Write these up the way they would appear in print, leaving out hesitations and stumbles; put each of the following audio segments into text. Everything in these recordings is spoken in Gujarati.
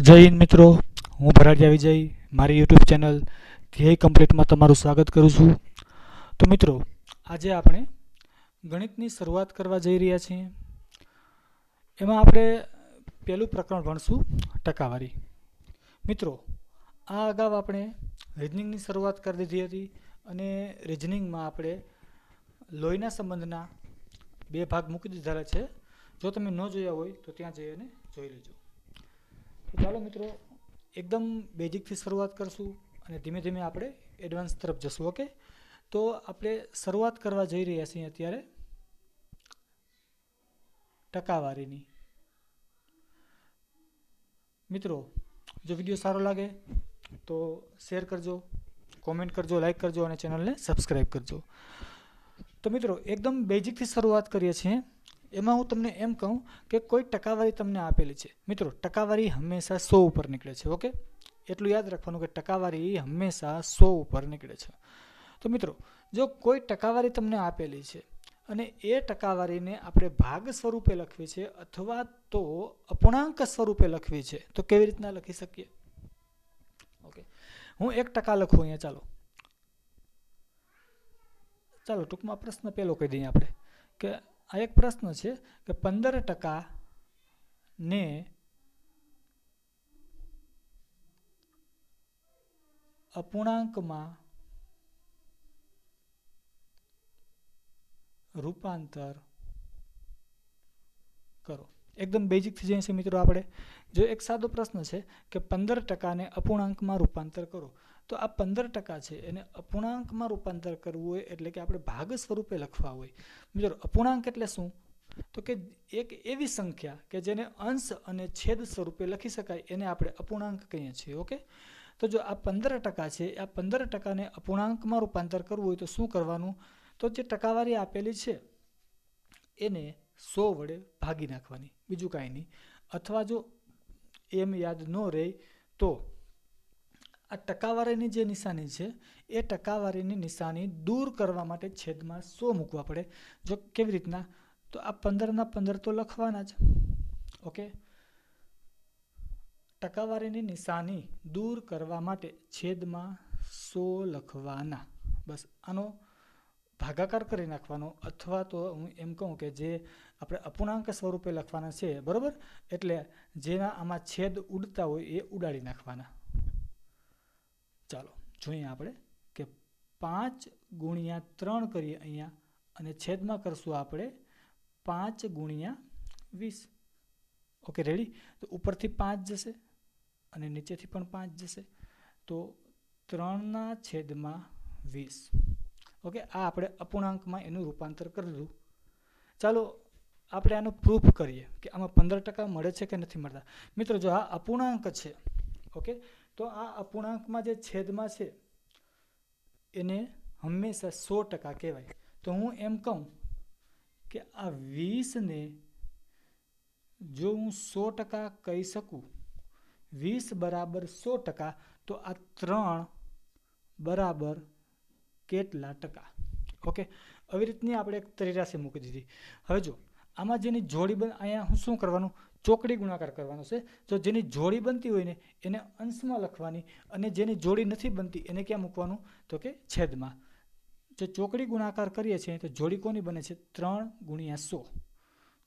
જય હિન્દ મિત્રો, હું ભરાડિયા વિજય મારી યુટ્યુબ ચેનલ ધ્યેય કમ્પ્લીટમાં તમારું સ્વાગત કરું છું. તો મિત્રો, આજે આપણે ગણિતની શરૂઆત કરવા જઈ રહ્યા છીએ. એમાં આપણે પહેલું પ્રકરણ ભણશું, ટકાવારી. મિત્રો, આ અગાઉ આપણે રિઝનિંગની શરૂઆત કરી દીધી હતી અને રિઝનિંગમાં આપણે લોહીના સંબંધના 2 ભાગ મૂકી દીધેલા છે. જો તમે ન જોયા હોય તો ત્યાં જઈને જોઈ લેજો. તો ચાલો મિત્રો, એકદમ બેઝિકથી શરૂઆત કરશું અને ધીમે ધીમે આપણે એડવાન્સ તરફ જશું. ઓકે, તો આપણે શરૂઆત કરવા જઈ રહ્યા છીએ અત્યારે ટકાવારીની. મિત્રો, જો વિડીયો સારો લાગે તો શેર કરજો, કોમેન્ટ કરજો, લાઈક કરજો અને ચેનલને સબસ્ક્રાઈબ કરજો. તો મિત્રો, એકદમ બેઝિકથી શરૂઆત કરીએ છીએ. એમાં હું તમને એમ કહું કે કોઈ ટકાવારી તમને આપેલી છે. મિત્રો, ટકાવારી હંમેશા 100 ઉપર નીકળે છે. ઓકે, એટલું યાદ રાખવાનું કે ટકાવારી હંમેશા 100 ઉપર નીકળે છે. તો મિત્રો, જો કોઈ ટકાવારી તમને આપેલી છે અને એ ટકાવારીને આપણે ભાગ સ્વરૂપે લખવી છે અથવા તો અપૂર્ણાંક સ્વરૂપે લખવી છે, તો કેવી રીતના લખી શકીએ? ઓકે, હું 1% લખું અહીંયા. ચાલો ટૂંકમાં પ્રશ્ન પહેલો કહી દઈએ આપણે કે આ એક પ્રશ્ન છે કે 15% ને અપૂર્ણાંકમાં રૂપાંતર કરો. એકદમ બેઝિકથી જઈએ છીએ મિત્રો. આપણે જો એક સાદો પ્રશ્ન છે કે 15% ને અપૂર્ણાંકમાં રૂપાંતર કરો, તો આ 15% છે એને અપૂર્ણાંકમાં રૂપાંતર કરવું હોય એટલે કે આપણે ભાગ સ્વરૂપે લખવા હોય. મિત્રો, અપૂર્ણાંક એટલે શું? તો કે એક એવી સંખ્યા કે જેને અંશ અને છેદ સ્વરૂપે લખી શકાય એને આપણે અપૂર્ણાંક કહીએ છીએ. ઓકે, તો જો આ 15% છે, આ 15%ને અપૂર્ણાંકમાં રૂપાંતર કરવું હોય તો શું કરવાનું? તો જે ટકાવારી આપેલી છે એને 100 વડે ભાગી નાખવાની, બીજું કાંઈ નહીં. અથવા જો એમ યાદ ન રહે તો આ ટકાવારીની જે નિશાની છે એ ટકાવારીની નિશાની દૂર કરવા માટે છેદમાં 100 મૂકવા પડે. જો કેવી રીતના? તો આ 15ના 15 તો લખવાના જ. ઓકે, ટકાવારીની નિશાની દૂર કરવા માટે છેદમાં 100 લખવાના. બસ આનો ભાગાકાર કરી નાખવાનો, અથવા તો હું એમ કહું કે જે આપણે અપૂર્ણાંક સ્વરૂપે લખવાના છે, બરાબર, એટલે જેના આમાં છેદ ઉડતા હોય એ ઉડાડી નાખવાના. ચાલો જોઈએ આપણે કે 5×3 કરીએ અહીંયા અને છેદમાં કરશું આપણે 5×20. Okay, ready? તો ઉપરથી 5 જશે અને નીચેથી પણ 5 જશે, તો 3/20. ઓકે, આ આપણે અપૂર્ણાંકમાં એનું રૂપાંતર કરી દીધું. ચાલો આપણે આનું પ્રૂફ કરીએ કે આમાં 15% મળે છે કે નથી મળતા. મિત્રો, જો આ અપૂર્ણાંક છે, ઓકે, તો આ અપૂર્ણાંકમાં જે છેદમાં છે એને હંમેશા 100% કહેવાય. તો હું એમ કહું કે આ 20ને જો હું 100% કહી શકું, 20 બરાબર 100%, તો આ 3 બરાબર કેટલા ટકા? ઓકે, આવી રીતની આપણે એક ત્રિરાશી મૂકી દીધી. હવે જો આમાં જેની જોડી અહીંયા હું શું કરવાનું? ચોકડી ગુણાકાર કરવાનો છે. જો જેની જોડી બનતી હોય ને એને અંશમાં લખવાની અને જેની જોડી નથી બનતી એને ક્યાં મૂકવાનું? તો કે છેદમાં. જો ચોકડી ગુણાકાર કરીએ છીએ તો જોડી કોની બને છે? 3×100.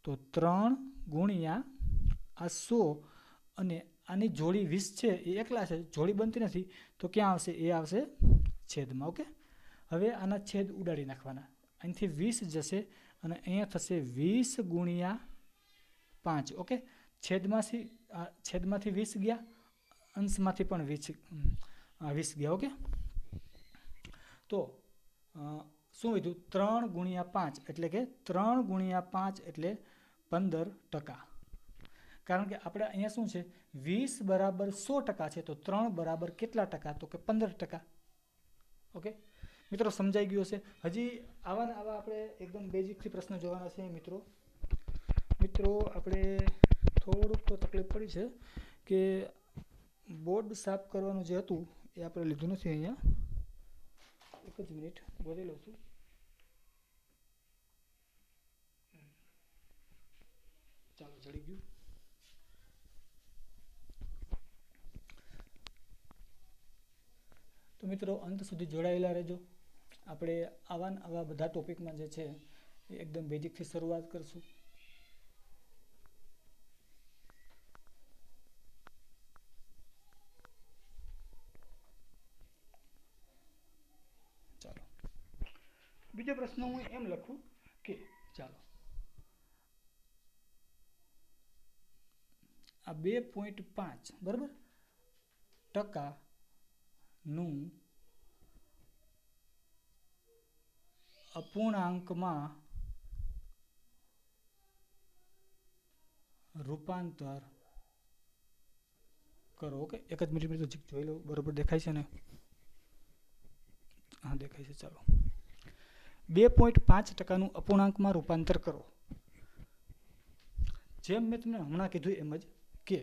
તો 3×100 અને આની જોડી 20 છે એ એકલા છે, જોડી બનતી નથી, તો ક્યાં આવશે? એ આવશે છેદમાં. ઓકે, હવે આના છેદ ઉડાડી નાખવાના. અહીંથી 20 જશે અને અહીંયા થશે 20×5. ઓકે, છેદમાંથી 20 ગયા, અંશમાંથી પણ 20 ગયા. ઓકે, તો શું વધ્યું? 3×5 એટલે કે 3×5 એટલે 15%. કારણ કે આપણે અહીંયા શું છે? 20 બરાબર 100% છે, તો 3 બરાબર કેટલા ટકા? તો કે 15%. ઓકે મિત્રો, સમજાઈ ગયું હશે? હજી આવા ને આવા આપણે એકદમ બેઝિકથી પ્રશ્ન જોવાના છે. મિત્રો આપણે થોડુંક તો તકલીફ પડી છે કે બોર્ડ સાફ કરવાનું જે હતું એ આપણે લીધું નથી અહીંયા. એક જ મિનિટ બોલી લઉં છું. ચાલો, જડી ગયું. મિત્રો અંત સુધી જોડાયેલા રહેજો. આપણે આવા બધા ટોપિકમાં જે છે એ એકદમ બેઝિકથી શરૂઆત કરશું. ચાલો બીજો પ્રશ્ન હું એમ લખું કે ચાલો આ 2.5 બરાબર ટકાનું અપૂર્ણાંકમાં રૂપાંતર કરો. ઓકે, એક જ મિનિટ તો જોઈ લો બરોબર દેખાય છે ને? હા દેખાય છે. ચાલો 2.5% અપૂર્ણાંકમાં રૂપાંતર કરો. જેમ મેં તમને હમણાં કીધું એમ જ કે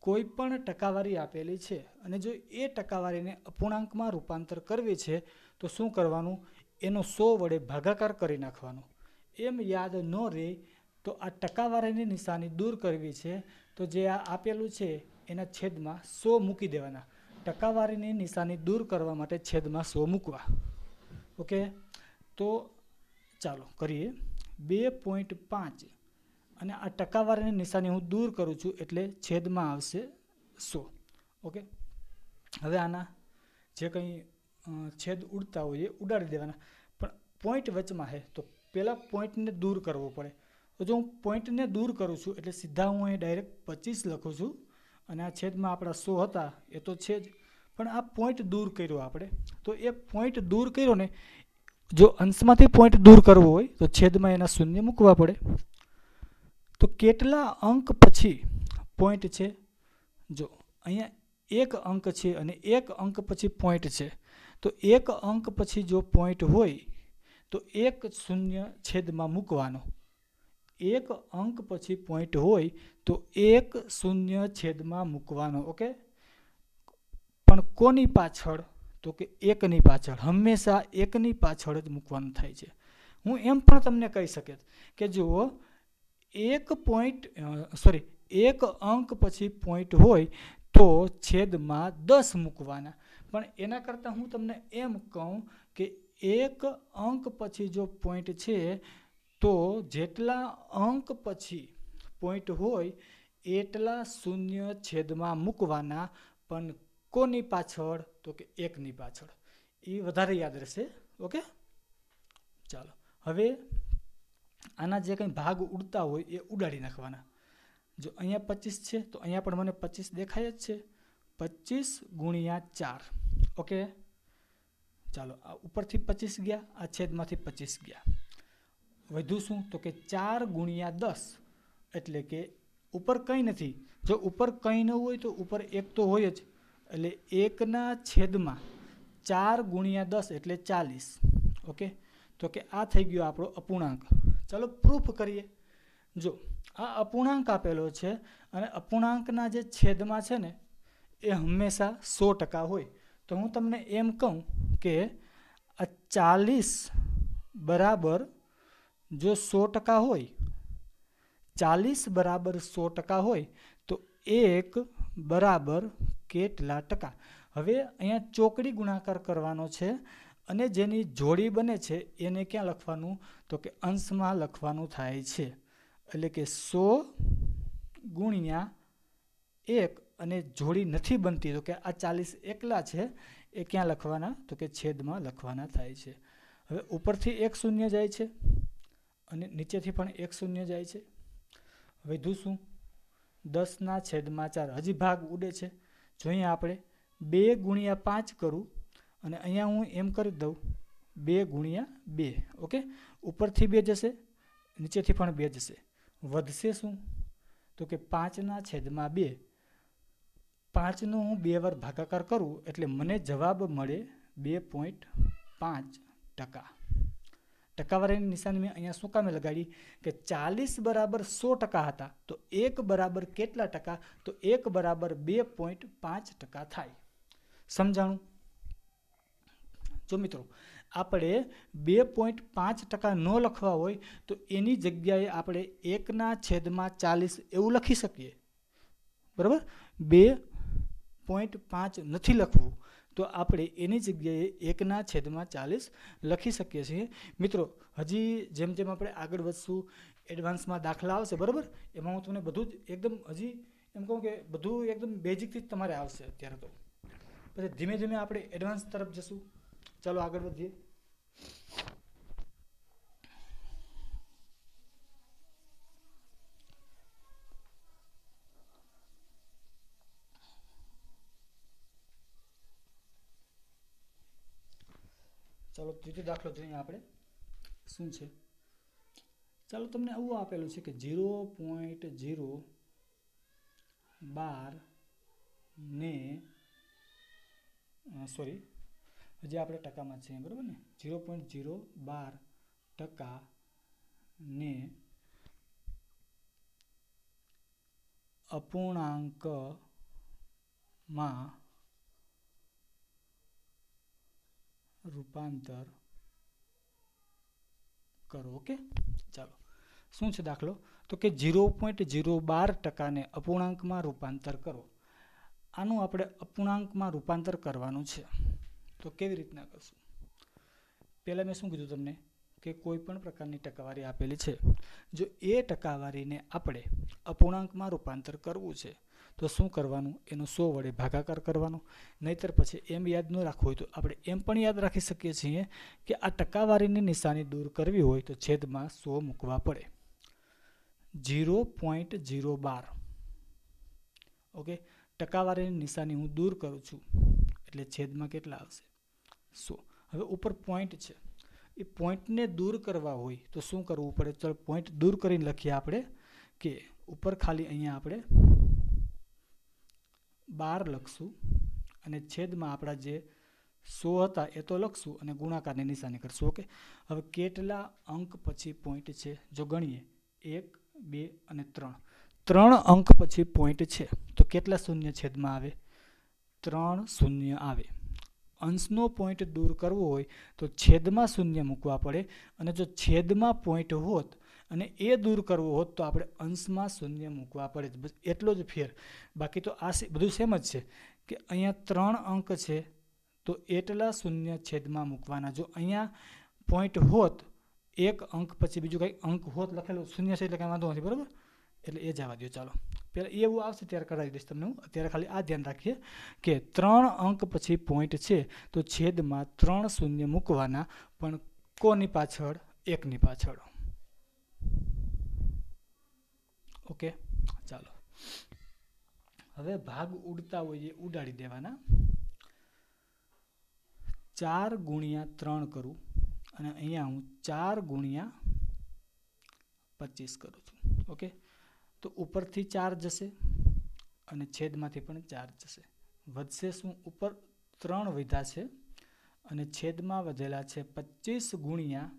કોઈ પણ ટકાવારી આપેલી છે અને જો એ ટકાવારીને અપૂર્ણાંકમાં રૂપાંતર કરવી છે તો શું કરવાનું? એનો 100 વડે ભાગાકાર કરી નાખવાનો. એમ યાદ ન રહે તો આ ટકાવારીની નિશાની દૂર કરવી છે તો જે આ આપેલું છે એના છેદમાં 100 મૂકી દેવાના. ટકાવારીની નિશાની દૂર કરવા માટે છેદમાં 100 મૂકવા. ઓકે, તો ચાલો કરીએ. 2.5 અને આ ટકાવારીની નિશાની હું દૂર કરું છું એટલે છેદમાં આવશે 100. ઓકે, હવે આના જે કંઈ છેદ ઉડતા હોય એ ઉડાડી દેવાના. પણ પોઈન્ટ વચમાં છે તો પહેલાં પોઈન્ટને દૂર કરવો પડે. તો જો હું પોઈન્ટને દૂર કરું છું એટલે સીધા હું અહીં ડાયરેક્ટ 25 લખું છું અને આ છેદમાં આપણા 100 હતા એ તો છે જ, પણ આ પોઈન્ટ દૂર કર્યો આપણે. તો એ પોઈન્ટ દૂર કર્યો ને, જો અંશમાંથી પોઈન્ટ દૂર કરવો હોય તો છેદમાં એના શૂન્ય મૂકવા પડે. તો કેટલા અંક પછી પોઈન્ટ છે? જો અહીંયા એક અંક છે અને એક અંક પછી પોઈન્ટ છે. તો એક અંક પછી જો પોઈન્ટ હોય તો એક શૂન્ય છેદમાં મૂકવાનો. એક અંક પછી પોઈન્ટ હોય તો એક શૂન્ય છેદમાં મૂકવાનો. ઓકે, પણ કોની પાછળ? તો કે એકની પાછળ. હંમેશા એકની પાછળ જ મૂકવાનું થાય છે. હું એમ પણ તમને કહી શકે કે જુઓ એક અંક પછી પોઈન્ટ હોય તો છેદમાં 10 મૂકવાના. પણ એના કરતાં હું તમને એમ કહું કે એક અંક પછી જો પોઈન્ટ છે તો જેટલા અંક પછી પોઈન્ટ હોય એટલા શૂન્ય છેદમાં મૂકવાના. પણ કોની પાછળ? તો કે એકની પાછળ. એ વધારે યાદ રહેશે. ઓકે, ચાલો હવે આના જે કંઈ ભાગ ઉડતા હોય એ ઉડાડી નાખવાના. જો અહીંયા 25 છે તો અહીંયા પણ મને 25 દેખાય જ છે. 25 ગુણ્યા 4. ઓકે, ચાલો આ ઉપરથી 25 ગયા, આ છેદમાંથી 25 ગયા. વધુ શું? તો કે 4 ગુણ્યા 10 એટલે કે ઉપર કંઈ નથી. જો ઉપર કંઈ ન હોય તો ઉપર એક તો હોય જ, એટલે 1ના છેદમાં 4 ગુણ્યા 10 એટલે 40. ઓકે, તો કે આ થઈ ગયો આપણો અપૂર્ણાંક. ચાલો પ્રૂફ કરીએ. જો આ અપૂર્ણાંક આપેલો છે અને અપૂર્ણાંકના જે છેદમાં છે ને એ હંમેશા 100% હોય. તો હું તમને એમ કહું કે આ 40 બરાબર જો 100% હોય, 40 બરાબર 100% હોય તો 1 બરાબર કેટલા ટકા? હવે અહીંયા ચોકડી ગુણાકાર કરવાનો છે અને જેની જોડી બને છે એને ક્યાં લખવાનું? તો કે અંશમાં લખવાનું થાય છે. એટલે કે 100 ગુણ્યા 1 અને જોડી નથી બનતી તો કે આ 40 એકલા છે એ ક્યાં લખવાના? તો કે છેદમાં લખવાના થાય છે. હવે ઉપરથી એક શૂન્ય જાય છે અને નીચેથી પણ એક શૂન્ય જાય છે. વધુ શું? 10ના છેદમાં 4. હજી ભાગ ઉડે છે. જોઈએ આપણે 2 ગુણ્યા 5 કરું અને અહીંયા હું એમ કરી દઉં 2 ગુણ્યા 2. ઓકે, ઉપરથી 2 જશે, નીચેથી પણ 2 જશે. વધશે શું? તો કે 5ના છેદમાં 2. 5નો હું 2 વાર ભાગાકાર કરું એટલે મને જવાબ મળે 2.5%. ટકાવારીની નિશાની મેં અહીંયા શું કામે લગાડી? કે 40 બરાબર 100% હતા તો 1 બરાબર કેટલા ટકા? તો 1 બરાબર 2.5% થાય. સમજાણું? જો મિત્રો આપણે 2.5% ન લખવા હોય તો એની જગ્યાએ આપણે 1ના છેદમાં 40 એવું લખી શકીએ. બરાબર, 2.5 નથી લખવું તો આપણે એની જગ્યાએ 1/40 લખી શકીએ છીએ. મિત્રો હજી જેમ જેમ આપણે આગળ વધશું એડવાન્સમાં દાખલા આવશે બરાબર, એમાં હું તમને બધું જ એકદમ હજી એમ કહું કે બધું એકદમ બેઝિકથી જ તમારે આવશે અત્યારે. તો પછી ધીમે ધીમે આપણે એડવાન્સ તરફ જશું. ચાલો આગળ વધીએ. ચાલો ત્રીજો દાખલો જોઈએ આપણે શું છે. ચાલો તમને આવું આપેલું છે કે 0.012 ને સોરી હજી આપણે ટકામાં છે બરાબર ને, 0.012 ને અપૂર્ણાંકમાં રૂપાંતર કરો. ઓકે, ચાલો શું છે દાખલો, તો કે 0.012 ને અપૂર્ણાંકમાં રૂપાંતર કરો. આનું આપણે અપૂર્ણાંકમાં રૂપાંતર કરવાનું છે. તો કેવી રીતના કરશું? પહેલાં મેં શું કીધું તમને કે કોઈ પણ પ્રકારની ટકાવારી આપેલી છે, જો એ ટકાવારીને આપણે અપૂર્ણાંકમાં રૂપાંતર કરવું છે તો શું કરવાનું, એનો 100 વડે ભાગાકાર કરવાનો. નહીતર પછી એમ યાદ ન રાખવું હોય તો આપણે એમ પણ યાદ રાખી શકીએ છીએ કે આ ટકાવારીની નિશાની દૂર કરવી હોય તો છેદમાં 100 મૂકવા પડે. 0.012 ઓકે, ટકાવારીની નિશાની હું દૂર કરું છું એટલે છેદમાં કેટલા આવશે 100. હવે ઉપર પોઈન્ટ છે, એ પોઈન્ટને દૂર કરવા હોય તો શું કરવું પડે? ચાલો પોઈન્ટ દૂર કરીને લખીએ આપણે કે ઉપર ખાલી અહીંયા આપણે 12 લખશું અને છેદમાં આપણા જે 100 હતા એ તો લખશું અને ગુણાકારની નિશાની કરશું. ઓકે, હવે કેટલા અંક પછી પોઈન્ટ છે જો ગણીએ 1, 2 અને 3 અંક પછી પોઈન્ટ છે તો કેટલા શૂન્ય છેદમાં આવે? 3 શૂન્ય આવે. અંશનો પોઈન્ટ દૂર કરવો હોય તો છેદમાં શૂન્ય મૂકવા પડે, અને જો છેદમાં પોઈન્ટ હોત અને એ દૂર કરવો હોત તો આપણે અંશમાં શૂન્ય મૂકવા પડે. બસ એટલો જ ફેર, બાકી તો આ બધું સેમ જ છે કે અહીંયા 3 અંક છે તો એટલા શૂન્ય છેદમાં મૂકવાના. જો અહીંયા પોઈન્ટ હોત, એક અંક પછી બીજું કંઈ અંક હોત લખેલું, શૂન્ય છે એટલે કંઈ વાંધો નથી બરાબર, એટલે એ જવા દો. ચાલો પહેલાં એવું આવશે ત્યારે કરાવી દઈશ તમને હું. અત્યારે ખાલી આ ધ્યાન રાખીએ કે 3 અંક પછી પોઈન્ટ છે તો છેદમાં 3 શૂન્ય મૂકવાના, પણ કોની પાછળ? 1ની પાછળ. ઓકે, ચાલો હવે ભાગ ઉડતા હોય એ ઉડાડી દેવાના. 4 ગુણ્યા 3 કરું અને અહીંયા હું 4 ગુણ્યા 25 કરું છું. ઓકે, તો ઉપરથી 4 જશે અને છેદમાંથી પણ 4 જશે. વધશે શું? ઉપર 3 વધ્યા છે અને છેદમાં વધેલા છે 25 ગુણ્યા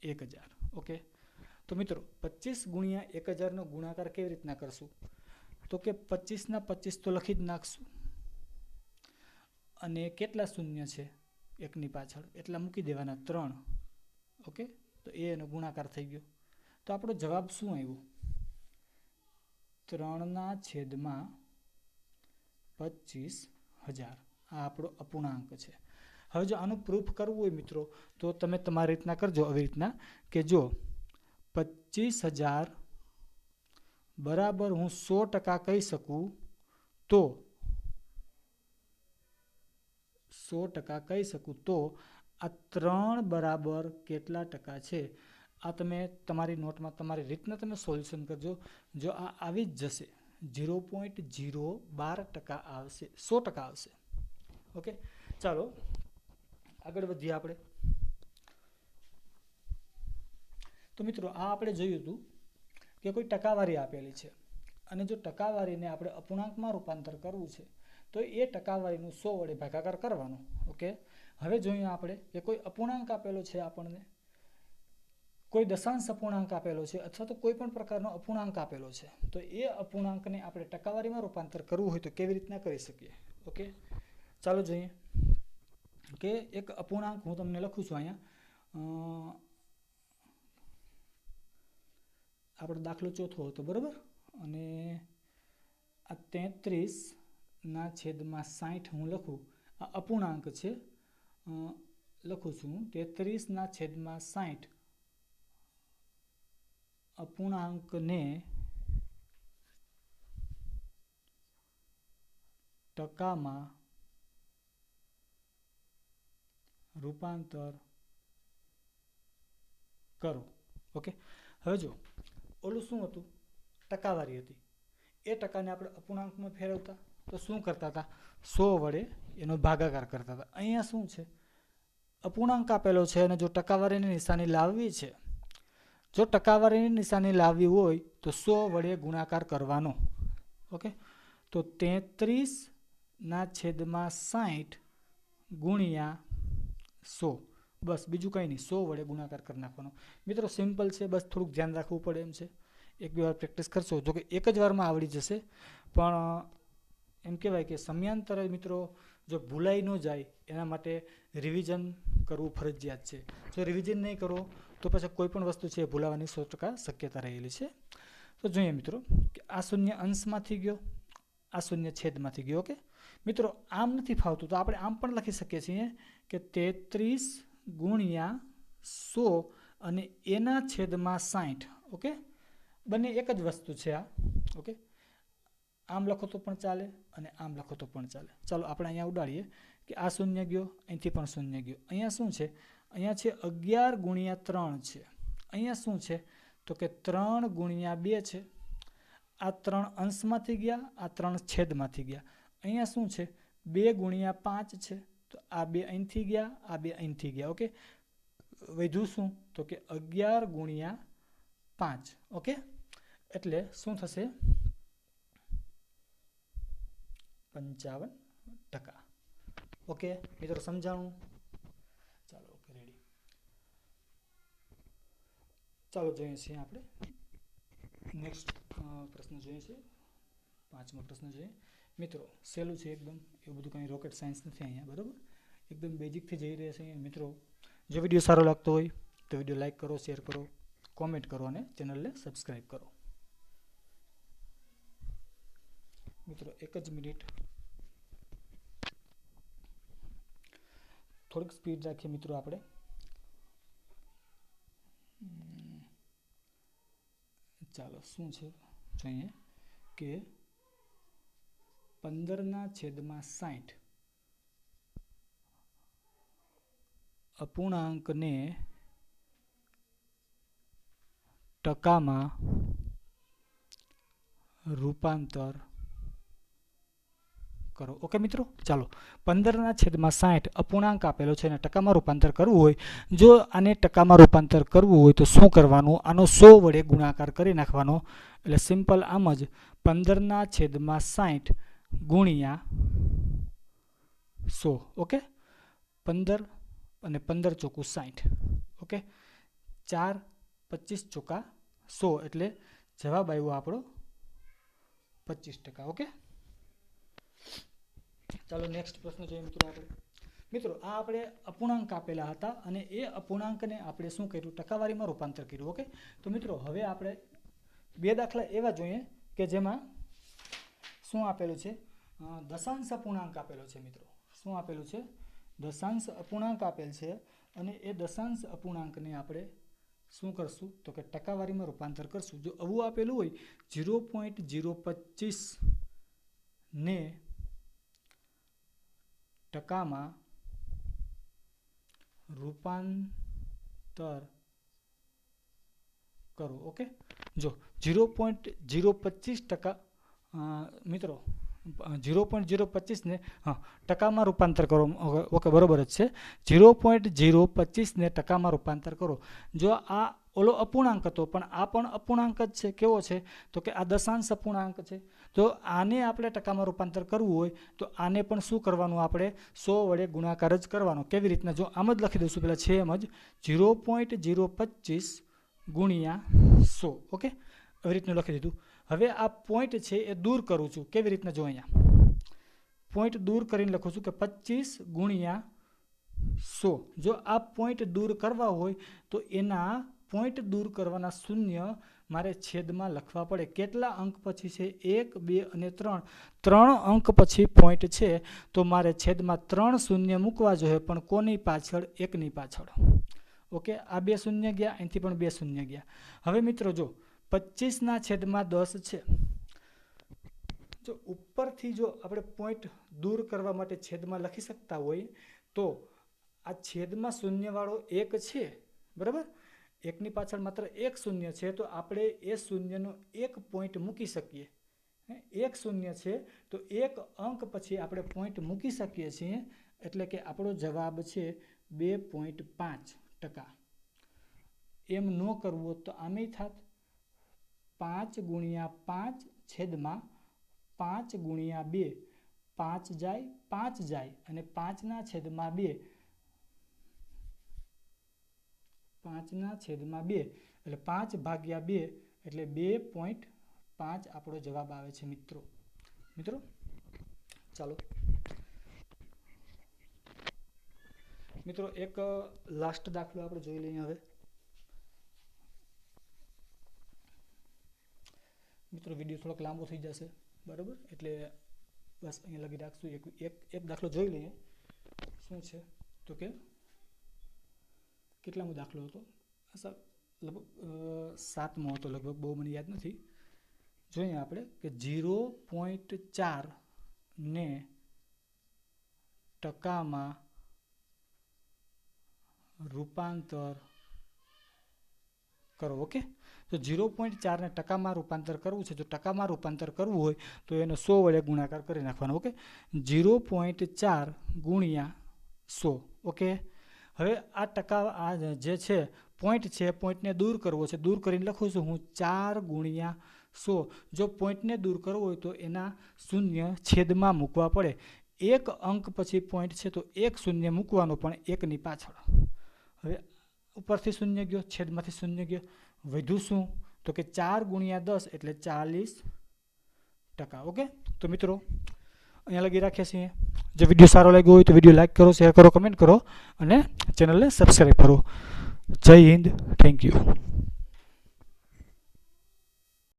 1000. ઓકે, તો મિત્રો 25 ગુણ્યા 1000નો ગુણાકાર કેવી રીતના કરશું? તો કે 25ના 25 તો લખી જ નાખશું અને કેટલા શૂન્ય છે 1ની પાછળ એટલા મૂકી દેવાના 3. ઓકે, તો એનો ગુણાકાર થઈ ગયો. તો આપણો જવાબ શું આવ્યો? 3/25,000. આ આપણો અપૂર્ણાંક છે. હવે જો આનું પ્રૂફ કરવું હોય મિત્રો તો તમે તમારી રીતના કરજો, આવી રીતના કે જો 25,000 બરાબર હું 100% કહી શકું તો 100% કહી શકું તો આ 3 બરાબર કેટલા ટકા છે? આ તમે તમારી નોટમાં તમારી રીતના તમે સોલ્યુશન કરજો. જો આ આવી જ જશે 0.012% આવશે, 100% આવશે. ઓકે, ચાલો આગળ વધીએ આપણે. તો મિત્રો આ આપણે જોયું હતું કે કોઈ ટકાવારી આપેલી છે અને જો ટકાવારીને આપણે અપૂર્ણાંકમાં રૂપાંતર કરવું છે તો એ ટકાવારીનું 100 વડે ભાગાકાર કરવાનો. ઓકે, હવે જોઈએ આપણે કે કોઈ અપૂર્ણાંક આપેલો છે, આપણને કોઈ દશાંશ અપૂર્ણાંક આપેલો છે અથવા તો કોઈ પણ પ્રકારનો અપૂર્ણાંક આપેલો છે, તો એ અપૂર્ણાંકને આપણે ટકાવારીમાં રૂપાંતર કરવું હોય તો કેવી રીતના કરી શકીએ? ઓકે, ચાલો જોઈએ કે એક અપૂર્ણાંક હું તમને લખું છું અહીંયા. આપણો દાખલો ચોથો હતો બરાબર, અને આ 33 ના છેદમાં 60 હું લખું, આ અપૂર્ણાંક છે, લખું છું 33 ના છેદમાં 60 અપૂર્ણાંકને ટકામાં રૂપાંતર કરો. ઓકે, હવે જો ઓલું શું હતું, ટકાવારી હતી, એ ટકાને આપણે અપૂર્ણાંકમાં ફેરવતા તો શું કરતા હતા, 100 વડે એનો ભાગાકાર કરતા હતા. અહીંયા શું છે, અપૂર્ણાંક આપેલો છે અને જો ટકાવારીની નિશાની લાવવી છે, જો ટકાવારીની નિશાની લાવવી હોય તો 100 વડે ગુણાકાર કરવાનો. ઓકે, તો 33 ના છેદમાં 60 ગુણ્યા 100, બસ બીજું કંઈ નહીં, 100 વડે ગુણાકાર કરી નાખવાનો. મિત્રો સિમ્પલ છે, બસ થોડુંક ધ્યાન રાખવું પડે એમ છે. એક બે વાર પ્રેક્ટિસ કરશો જો કે એક જ વારમાં આવડી જશે, પણ એમ કહેવાય કે સમયાંતરે મિત્રો જો ભૂલાઈ ન જાય એના માટે રિવિઝન કરવું ફરજિયાત છે. જો રિવિઝન નહીં કરો તો પછી કોઈ પણ વસ્તુ છે એ ભૂલાવાની 100% શક્યતા રહેલી છે. તો જોઈએ મિત્રો કે આ શૂન્ય અંશમાંથી ગયો, આ શૂન્ય છેદમાંથી ગયો. ઓકે મિત્રો, આમ નથી ફાવતું તો આપણે આમ પણ લખી શકીએ છીએ કે 33 ગુણ્યા 100 અને એના છેદમાં 60. ઓકે, બંને એક જ વસ્તુ છે આ. ઓકે, આમ લખો તો પણ ચાલે અને આમ લખો તો પણ ચાલે. ચાલો આપણે અહીંયા ઉડાડીએ કે આ શૂન્ય ગયો, અહીંથી પણ શૂન્ય ગયો. અહીંયા શું છે, અહીંયા છે 11 ગુણ્યા 3 છે. અહીંયા શું છે તો કે 3 ગુણ્યા 2 છે. આ 3 અંશમાંથી ગયા, આ 3 છેદમાંથી ગયા. અહીંયા શું છે 2 ગુણ્યા 5 છે, તો આ 2 અહીંથી ગયા, આ 2 અહીંથી ગયા. ઓકે, વધ્યું શું તો કે 11 ગુણ્યા 5. ઓકે, એટલે શું થશે 55%. ઓકે મિત્રો, સમજાણું? ચાલો, ઓકે, રેડી. ચાલો જોઈએ છીએ આપણે નેક્સ્ટ પ્રશ્ન જોઈએ છે, 5મો પ્રશ્ન જોઈએ. મિત્રો સહેલું છે એકદમ, એવું બધું કંઈ રોકેટ સાયન્સ નથી અહીંયા, બરાબર? એકદમ બેઝિકથી જઈ રહ્યા છે. મિત્રો જો વિડીયો સારો લાગતો હોય તો વિડીયો લાઇક કરો, શેર કરો, કોમેન્ટ કરો અને ચેનલને સબસ્ક્રાઈબ કરો. મિત્રો એક જ મિનિટ, થોડીક સ્પીડ રાખીએ મિત્રો આપણે. ચાલો શું છે જોઈએ કે 15 ના છેદમાં 60 અપૂર્ણાંકને ટકામાં રૂપાંતર કરો. ઓકે મિત્રો, ચાલો 15 ના છેદમાં 60 અપૂર્ણાંક આપેલો છે અને ટકામાં રૂપાંતર કરવું હોય, જો આને ટકામાં રૂપાંતર કરવું હોય તો શું કરવાનું, આનો 100 વડે ગુણાકાર કરી નાખવાનો. એટલે સિમ્પલ આમ જ 15 ના છેદમાં 60 ગુણ્યા 100. ઓકે, 15 અને 15 ચોકું 60. ઓકે, 4 25 ચોકા 100 એટલે જવાબ આવ્યો આપણો 25%. ઓકે, ચાલો નેક્સ્ટ પ્રશ્ન જોઈએ મિત્રો આપણે. મિત્રો આ આપણે અપૂર્ણાંક આપેલા હતા અને એ અપૂર્ણાંકને આપણે શું કર્યું, ટકાવારીમાં રૂપાંતર કર્યું. ઓકે, તો મિત્રો હવે આપણે બે દાખલા એવા જોઈએ કે જેમાં શું આપેલું છે, દશાંશ અપૂર્ણાંક આપેલો છે. મિત્રો શું આપેલું છે, દશાંશ અપૂર્ણાંક આપેલ છે અને એ દશાંશ અપૂર્ણાંકને આપણે શું કરશું તો કે ટકાવારીમાં રૂપાંતર કરશું. જો આવું આપેલું હોય 0.025 ને ટકામાં રૂપાંતર કરો. ઓકે, જો 0.025% મિત્રો 0.025 ને ટકામાં રૂપાંતર કરો. ઓકે, બરોબર જ છે. 0.025 ને ટકામાં રૂપાંતર કરો. જો આ ઓલો અપૂર્ણાંક હતો પણ આ પણ અપૂર્ણાંક જ છે. કેવો છે તો કે આ દશાંશ અપૂર્ણાંક છે. તો આને આપણે ટકામાં રૂપાંતર કરવું હોય તો આને પણ શું કરવાનું, આપણે 100 વડે ગુણાકાર જ કરવાનો. કેવી રીતના, જો આમ જ લખી દઈશું, પેલા છે એમ જ 0.025 ગુણ્યા 100. ઓકે, એવી રીતનું લખી દીધું. હવે આ પોઈન્ટ છે એ દૂર કરું છું. કેવી રીતના, જો અહીંયા પોઈન્ટ દૂર કરીને લખું છું કે 25 ગુણ્યા 100. જો આ પોઈન્ટ દૂર કરવા હોય તો એના પોઈન્ટ દૂર કરવાના શૂન્ય મારે છેદમાં લખવા પડે. કેટલા અંક પછી છે? 1, 2 અને 3. 3 અંક પછી પોઈન્ટ છે તો મારે છેદમાં 3 શૂન્ય મૂકવા જોઈએ, પણ કોની પાછળ? 1ની પાછળ. ઓકે, આ 2 શૂન્ય ગયા, અહીંથી પણ 2 શૂન્ય ગયા. હવે મિત્રો જો 25/10 છે. જો ઉપરથી જો આપણે પોઈન્ટ દૂર કરવા માટે છેદમાં લખી શકતા હોય તો આ છેદમાં શૂન્યવાળો 1 છે, બરાબર? 1ની પાછળ માત્ર 1 શૂન્ય છે તો આપણે એ શૂન્યનો 1 પોઈન્ટ મૂકી શકીએ. 1 શૂન્ય છે તો 1 અંક પછી આપણે પોઈન્ટ મૂકી શકીએ છીએ, એટલે કે આપણો જવાબ છે 2.5%. એમ ન કરવું તો આમે થાત 5/5 છેદમાં 5/2. 5 જાય 5 જાય અને 5/2. 5/2 એટલે 5/2 એટલે 2.5 આપણો જવાબ આવે છે મિત્રો. ચાલો મિત્રો એક લાસ્ટ દાખલો આપણે જોઈ લઈએ. હવે મિત્રો વિડીયો થોડોક લાંબો થઈ જશે, બરાબર? એટલે બસ અહીંયા લગી રાખશું. એક દાખલો જોઈ લઈએ. શું છે તો કે કેટલામો દાખલો હતો? લગભગ 7મો હતો, લગભગ બહુ મને યાદ નથી. જોઈએ આપણે કે 0.4 ને ટકામાં રૂપાંતર કરો. ઓકે, તો 0.4 ને ટકામાં રૂપાંતર કરવું છે. જો ટકામાં રૂપાંતર કરવું હોય તો એનો 100 વડે ગુણાકાર કરી નાખવાનો. ઓકે, 0.4 ગુણ્યા 100. ઓકે, હવે આ ટકા આ જે છે પોઈન્ટ છે, પોઈન્ટને દૂર કરવો છે. દૂર કરીને લખું છું હું 4 ગુણ્યા 100. જો પોઈન્ટને દૂર કરવો હોય તો એના શૂન્ય છેદમાં મૂકવા પડે. 1 અંક પછી પોઈન્ટ છે તો 1 શૂન્ય મૂકવાનો, પણ 1ની પાછળ. હવે ઉપરથી શૂન્ય ગયો, છેદમાંથી શૂન્ય ગયો, વધ્યું શું તો કે 4 ગુણ્યા 10 એટલે 40%. ઓકે, તો મિત્રો અહીંયા લગી રાખીએ છીએ. જો વિડીયો સારો લાગ્યો હોય તો વિડીયો લાઈક કરો, શેર કરો, કમેન્ટ કરો અને ચેનલને સબસ્ક્રાઈબ કરો. જય હિન્દ, થેન્ક યુ.